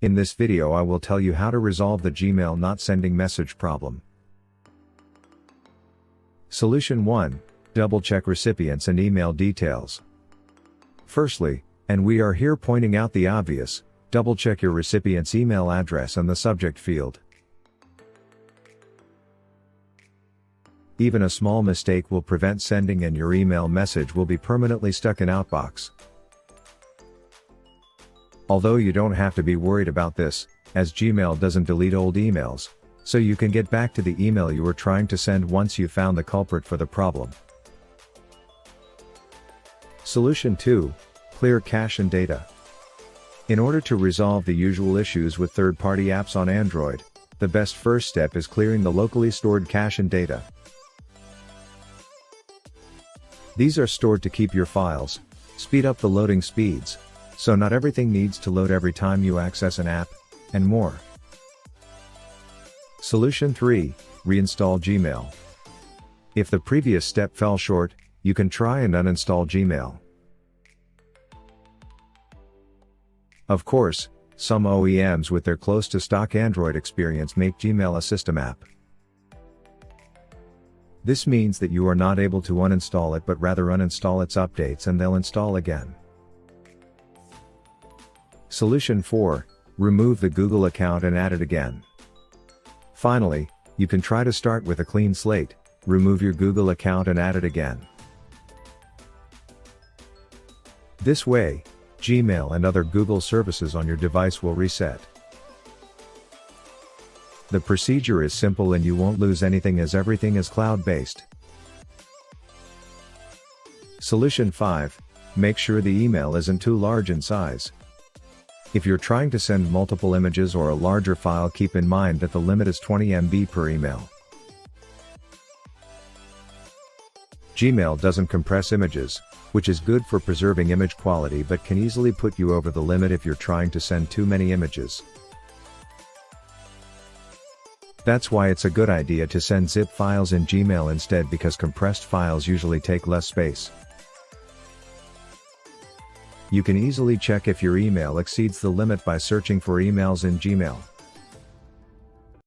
In this video I will tell you how to resolve the Gmail not sending message problem. Solution 1. Double-check recipients and email details. Firstly, and we are here pointing out the obvious, double-check your recipient's email address and the subject field. Even a small mistake will prevent sending and your email message will be permanently stuck in outbox. Although you don't have to be worried about this, as Gmail doesn't delete old emails, so you can get back to the email you were trying to send once you found the culprit for the problem. Solution 2. Clear cache and data. In order to resolve the usual issues with third-party apps on Android, the best first step is clearing the locally stored cache and data. These are stored to keep your files, speed up the loading speeds, so not everything needs to load every time you access an app, and more. Solution 3. Reinstall Gmail. If the previous step fell short, you can try and uninstall Gmail. Of course, some OEMs with their close to stock Android experience make Gmail a system app. This means that you are not able to uninstall it but rather uninstall its updates and they'll install again. Solution 4. Remove the Google account and add it again. Finally, you can try to start with a clean slate, remove your Google account and add it again. This way, Gmail and other Google services on your device will reset. The procedure is simple and you won't lose anything as everything is cloud-based. Solution 5. Make sure the email isn't too large in size. If you're trying to send multiple images or a larger file, keep in mind that the limit is 20 MB per email. Gmail doesn't compress images, which is good for preserving image quality but can easily put you over the limit if you're trying to send too many images. That's why it's a good idea to send zip files in Gmail instead, because compressed files usually take less space. You can easily check if your email exceeds the limit by searching for emails in Gmail.